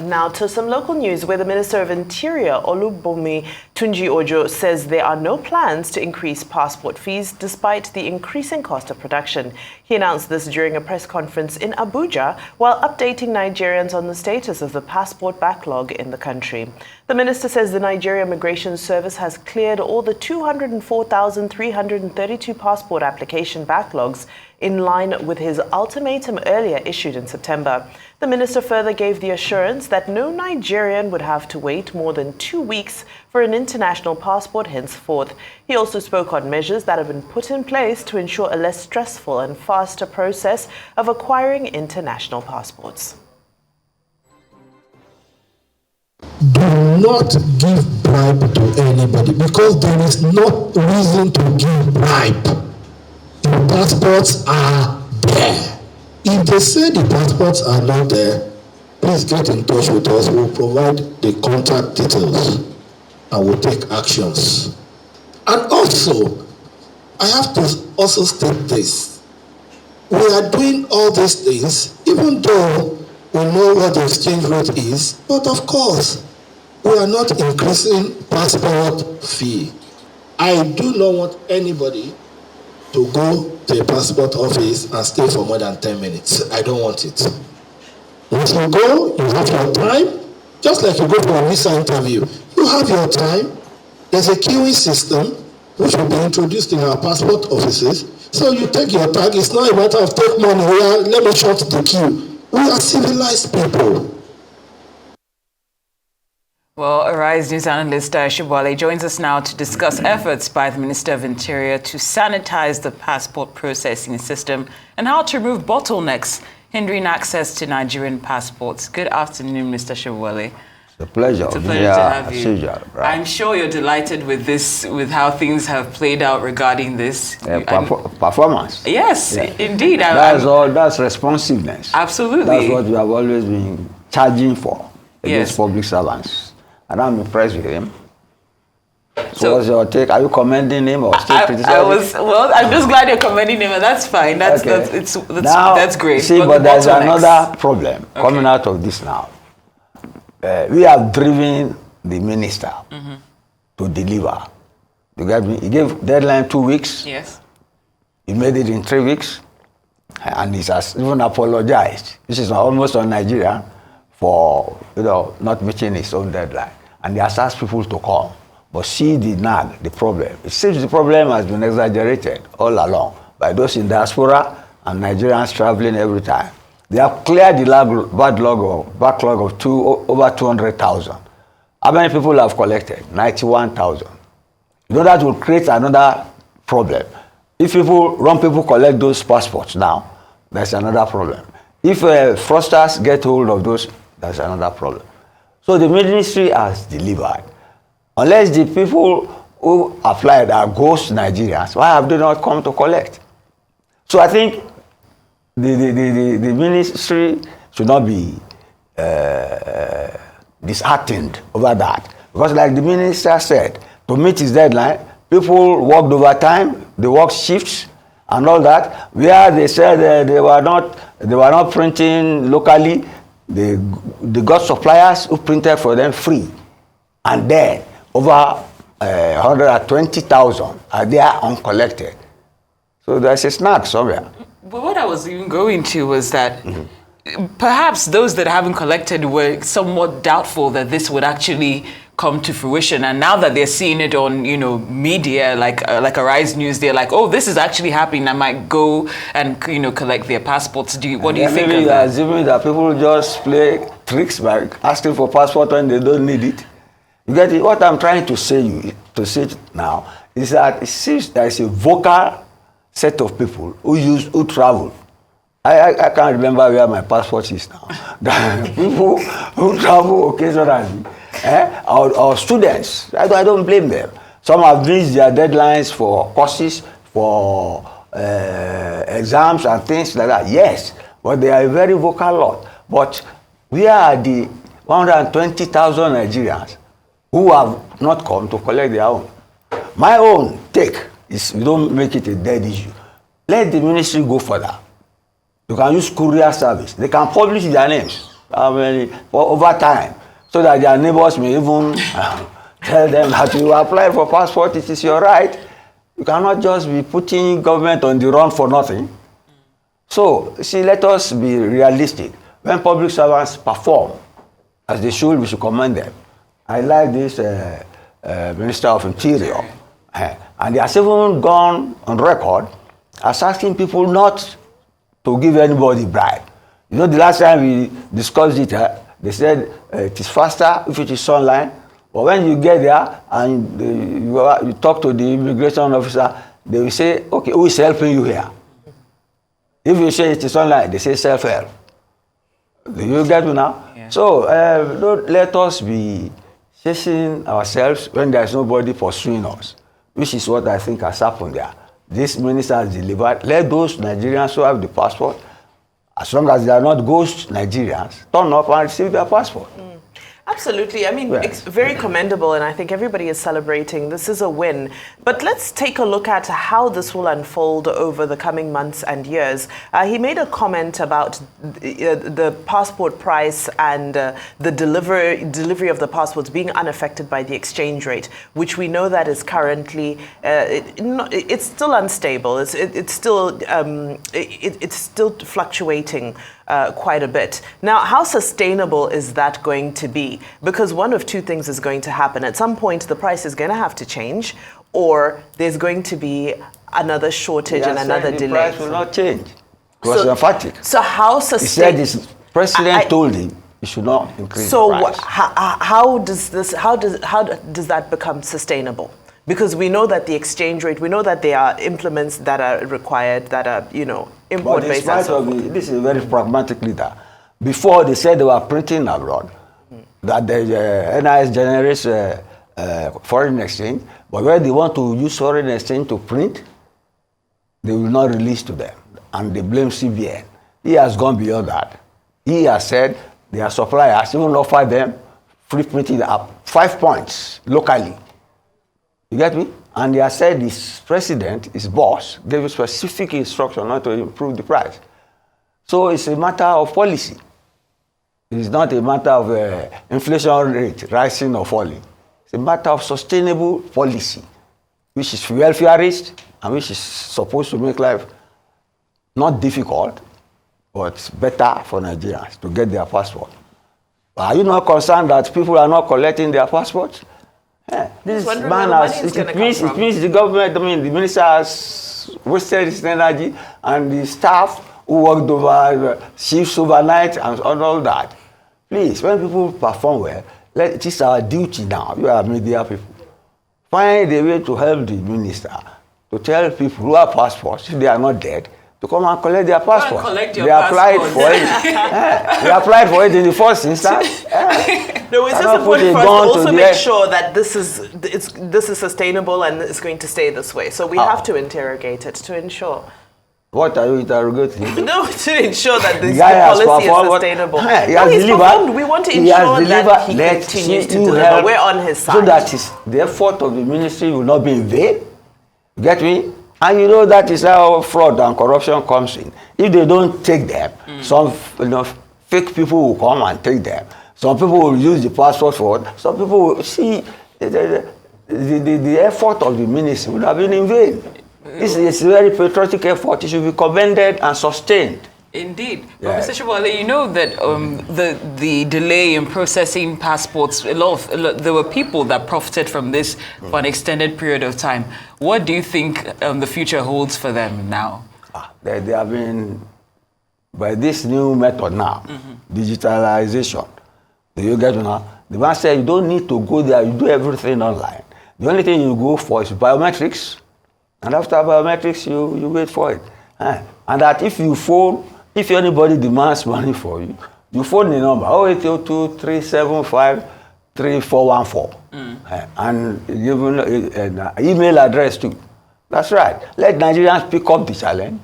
Now to some local news where the Minister of Interior, Olubomi Tunji Ojo, says there are no plans to increase passport fees despite the increasing cost of production. He announced this during a press conference in Abuja while updating Nigerians on the status of the passport backlog in the country. The minister says the Nigeria Immigration Service has cleared all the 204,332 passport application backlogs in line with his ultimatum earlier issued in September. The minister further gave the assurance that no Nigerian would have to wait more than 2 weeks for an international passport henceforth. He also spoke on measures that have been put in place to ensure a less stressful and faster process of acquiring international passports. Do not give bribe to anybody because there is no reason to give bribe. The passports are there. If they say the passports are not there, please get in touch with us. We'll provide the contact details and we'll take actions. And also, I have to also state this. We are doing all these things, even though we know what the exchange rate is, but of course, we are not increasing passport fee. I do not want anybody to go to a passport office and stay for more than 10 minutes. I don't want it. Once you go, you have your time, just like you go for a visa interview. You have your time. There's a queuing system which will be introduced in our passport offices. So you take your tag. It's not a matter of take money. Let me short the queue. We are civilized people. Well, Arise News analyst Dayo Sobowale joins us now to discuss efforts by the Minister of Interior to sanitize the passport processing system and how to remove bottlenecks hindering access to Nigerian passports. Good afternoon, Mr. Sobowale. It's a pleasure. It's a pleasure to have you. I'm sure you're delighted with this, with how things have played out regarding this. Performance. Yes, indeed. That's responsiveness. Absolutely. That's what we have always been charging for against public servants. And I'm impressed with him. So what's your take? Are you commending him or still criticizing? I'm just glad you're commending him, and that's fine. That's great. See, but there's another problem coming out of this now. We have driven the minister to deliver. You get me? He gave deadline 2 weeks. Yes. He made it in 3 weeks, and he has even apologized. This is almost on Nigeria for not meeting his own deadline, and he has asked people to come. But see the problem. It seems the problem has been exaggerated all along by those in diaspora and Nigerians traveling every time. They have cleared the backlog of over 200,000. How many people have collected? 91,000. That will create another problem. If people collect those passports now, there's another problem. If fraudsters get hold of those, that's another problem. So the ministry has delivered. Unless the people who applied are ghost Nigerians, why have they not come to collect? So I think the ministry should not be disheartened over that. Because like the minister said, to meet his deadline, people worked overtime, they worked shifts and all that, where they said they were not printing locally. They got suppliers who printed for them free. And then over 120,000 are there uncollected. So there's a snag somewhere. But what I was even going to was that perhaps those that haven't collected were somewhat doubtful that this would actually come to fruition, and now that they're seeing it on media like Arise News, they're like, oh, this is actually happening. I might go and collect their passports. What do you think of that? Assuming that people just play tricks by asking for passport when they don't need it. You get it? What I'm trying to say now is that it seems there is a vocal set of people who travel. I can't remember where my passport is now. People who travel occasionally, or students, I don't blame them. Some have missed their deadlines for courses, for exams and things like that. Yes, but they are a very vocal lot. But we are the 120,000 Nigerians who have not come to collect their own. My own take is we don't make it a dead issue. Let the ministry go further. You can use courier service. They can publish their names. for over time, so that their neighbors may even tell them that you apply for passport, it is your right. You cannot just be putting government on the run for nothing. So, see, let us be realistic. When public servants perform as they should, we should commend them. I like this Minister of Interior. And they have even gone on record as asking people not to give anybody bribe. You know, the last time we discussed it, they said it is faster if it is online. But when you get there and you talk to the immigration officer, they will say, okay, who is helping you here? If you say it is online, they say self-help. Do you get me now? Yeah. So don't let us be chasing ourselves when there is nobody pursuing us, which is what I think has happened there. This minister has delivered. Let those Nigerians who have the passport, as long as they are not ghost Nigerians, turn up and receive their passport. Absolutely. I mean, it's very commendable, and I think everybody is celebrating. This is a win. But let's take a look at how this will unfold over the coming months and years. He made a comment about the passport price and the delivery of the passports being unaffected by the exchange rate, which we know that is currently it's still unstable. It's still fluctuating quite a bit. Now, how sustainable is that going to be? Because one of two things is going to happen. At some point, the price is going to have to change, or there's going to be another shortage and another delay. The price will not change. It was emphatic. So how sustainable? He said his president told him he should not increase the price. So how does that become sustainable? Because we know that the exchange rate, we know that there are implements that are required, that are, import-based. This is very pragmatic leader. Before, they said they were printing abroad, that the NIS generates foreign exchange, but when they want to use foreign exchange to print, they will not release to them, and they blame CBN. He has gone beyond that. He has said their suppliers even offer them free printing at 5 points locally. You get me? And he has said his president, his boss, gave specific instruction not to improve the price. So it's a matter of policy. It is not a matter of inflation rate rising or falling. It's a matter of sustainable policy, which is welfareist and which is supposed to make life not difficult, but better for Nigerians to get their passport. Are you not concerned that people are not collecting their passports? Yeah. This man it means the government, the minister has wasted his energy, and the staff who worked over shifts overnight and all that. Please, when people perform well, it is our duty now. You are media people. Find a way to help the minister to tell people who have passports, if they are not dead, to come and collect their passport. They applied for it. They applied for it in the first instance. No, it's just important for us to also make sure that this is sustainable and it's going to stay this way. So we have to interrogate it to ensure. What are you interrogating? No, to ensure that this policy is sustainable. He's performed. We want to ensure that he continues to deliver. We're on his side. So that the effort of the ministry will not be in vain. You get me? And you know that is how fraud and corruption comes in. If they don't take them, some fake people will come and take them. Some people will use the passport for it. Some people will see the effort of the ministry would have been in vain. This is a very patriotic effort. It should be commended and sustained. Indeed. Yes. Professor Sobowale, you know that the delay in processing passports, there were people that profited from this for an extended period of time. What do you think the future holds for them now? They have been, by this new method now, digitalization. Do you get it now? The man said you don't need to go there, you do everything online. The only thing you go for is biometrics, and after biometrics, you wait for it. And that if you phone, if anybody demands money for you, you phone the number 0802-375-3414 and give an email address too. That's right. Let Nigerians pick up the challenge.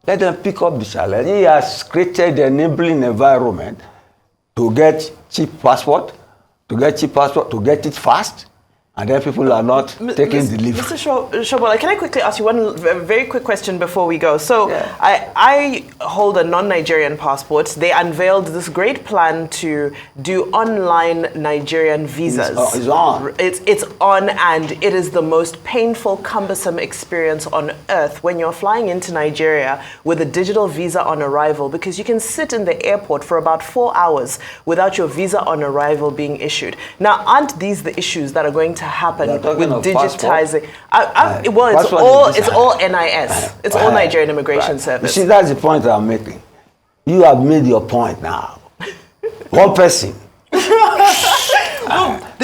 Let them pick up the challenge. He has created an enabling environment to get cheap passport, to get it fast. and then people are not taking the leave. Mr. Sobowale, can I quickly ask you one very quick question before we go? So Yeah. I hold a non-Nigerian passport. They unveiled this great plan to do online Nigerian visas. It's on. It's on, and it is the most painful, cumbersome experience on earth when you're flying into Nigeria with a digital visa on arrival, because you can sit in the airport for about 4 hours without your visa on arrival being issued. Now, aren't these the issues that are going to happen with digitizing? It's all NIS. It's all Nigerian Immigration Service. You see, that's the point I'm making. You have made your point now. One person. There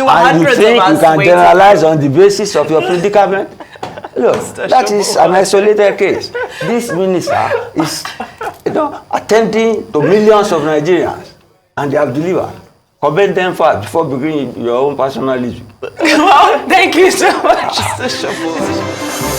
were And you hundreds think of us you can waiting. generalize on the basis of your predicament? Look, that is an isolated case. This minister is, attending to millions of Nigerians, and they have delivered. Comment them fast before beginning your own personal issue. Well, thank you so much, Mr. Sobowale.